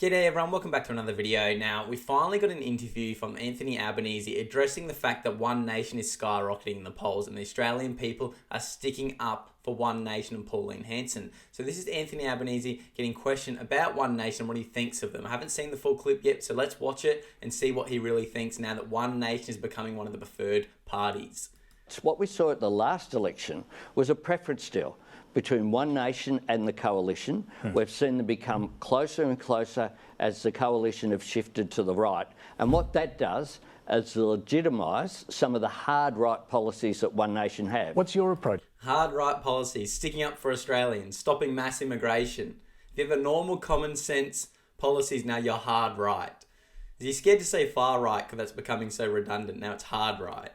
G'day everyone, welcome back to another video. Now, we finally got an interview from Anthony Albanese addressing the fact that One Nation is skyrocketing in the polls and the Australian people are sticking up for One Nation and Pauline Hanson. So this is Anthony Albanese getting questioned about One Nation and what he thinks of them. I haven't seen the full clip yet, so let's watch it and see what he really thinks now that One Nation is becoming one of the preferred parties. What we saw at the last election was a preference deal between One Nation and the coalition. We've seen them become closer and closer as the coalition have shifted to the right. And what that does is legitimise some of the hard right policies that One Nation have. What's your approach? Hard right policies, sticking up for Australians, stopping mass immigration. If you have a normal common sense policies, now you're hard right. You're scared to say far right because that's becoming so redundant. Now it's hard right.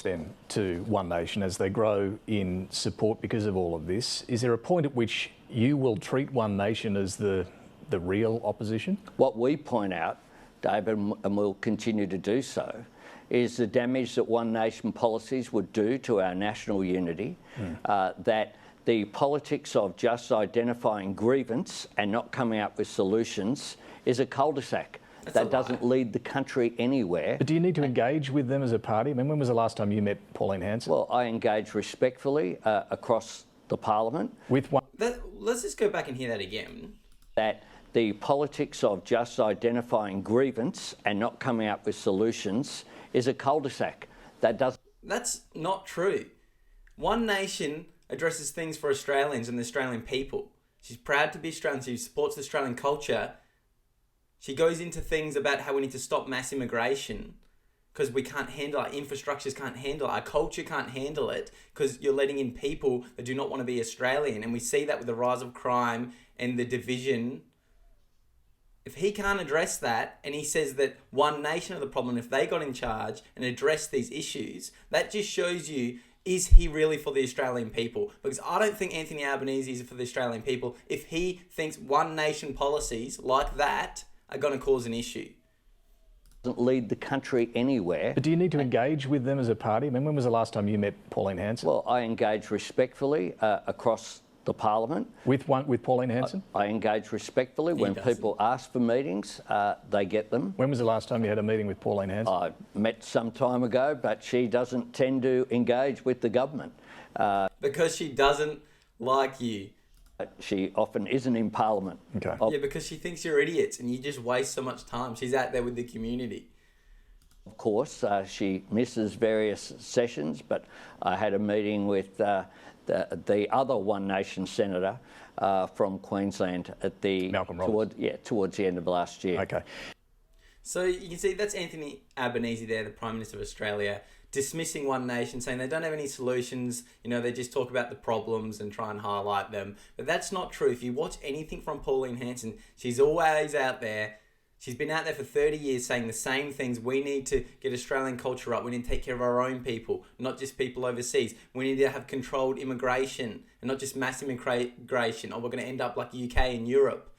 Then to One Nation as they grow in support because of all of this. Is there a point at which you will treat One Nation as the real opposition? What we point out, David, and we'll continue to do so, is the damage that One Nation policies would do to our national unity, that the politics of just identifying grievance and not coming up with solutions is a cul-de-sac. That doesn't lead the country anywhere. But do you need to engage with them as a party? I mean, when was the last time you met Pauline Hanson? Well, I engage respectfully across the parliament. With one. Let's just go back and hear that again. That the politics of just identifying grievance and not coming up with solutions is a cul-de-sac. That's not true. One Nation addresses things for Australians and the Australian people. She's proud to be Australian. She supports the Australian culture. She goes into things about how we need to stop mass immigration because we can't handle it. Our infrastructures can't handle it. Our culture can't handle it because you're letting in people that do not want to be Australian. And we see that with the rise of crime and the division. If he can't address that and he says that One Nation are the problem, if they got in charge and addressed these issues, that just shows you, is he really for the Australian people? Because I don't think Anthony Albanese is for the Australian people if he thinks One Nation policies like that are going to cause an issue. Doesn't lead the country anywhere. But do you need to engage with them as a party? I mean, when was the last time you met Pauline Hanson? Well, I engage respectfully across the parliament. With Pauline Hanson? I engage respectfully. When people ask for meetings, they get them. When was the last time you had a meeting with Pauline Hanson? I met some time ago, but she doesn't tend to engage with the government. Because she doesn't like you. She often isn't in Parliament. Okay. Yeah, because she thinks you're idiots and you just waste so much time. She's out there with the community. Of course, she misses various sessions, but I had a meeting with the other One Nation senator from Queensland at the Malcolm Roberts. towards the end of last year. Okay. So you can see that's Anthony Albanese there, the Prime Minister of Australia, dismissing One Nation, saying they don't have any solutions, they just talk about the problems and try and highlight them. But that's not true. If you watch anything from Pauline Hanson, she's always out there. She's been out there for 30 years saying the same things. We need to get Australian culture up. We need to take care of our own people, not just people overseas. We need to have controlled immigration and not just mass immigration, or we're going to end up like UK and Europe.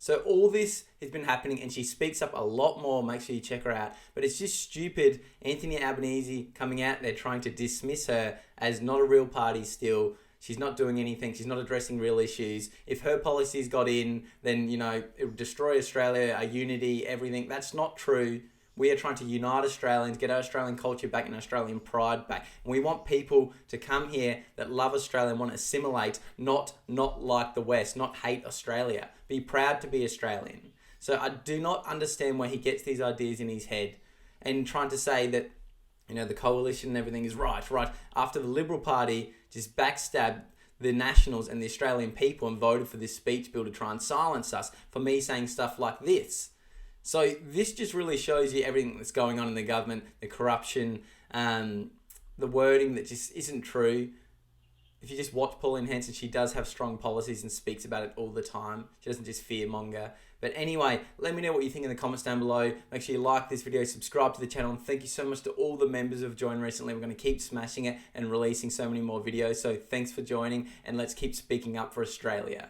So all this has been happening and she speaks up a lot more. Make sure you check her out. But it's just stupid. Anthony Albanese coming out there trying to dismiss her as not a real party still. She's not doing anything. She's not addressing real issues. If her policies got in, then, it would destroy Australia, our unity, everything. That's not true. We are trying to unite Australians, get our Australian culture back and Australian pride back. And we want people to come here that love Australia and want to assimilate, not like the West, not hate Australia. Be proud to be Australian. So I do not understand where he gets these ideas in his head and trying to say that, the coalition and everything is right. After the Liberal Party just backstabbed the Nationals and the Australian people and voted for this speech bill to try and silence us for me saying stuff like this. So this just really shows you everything that's going on in the government, the corruption, the wording that just isn't true. If you just watch Pauline Hanson, she does have strong policies and speaks about it all the time. She doesn't just fearmonger. But anyway, let me know what you think in the comments down below. Make sure you like this video, subscribe to the channel, and thank you so much to all the members who have joined recently. We're going to keep smashing it and releasing so many more videos. So thanks for joining, and let's keep speaking up for Australia.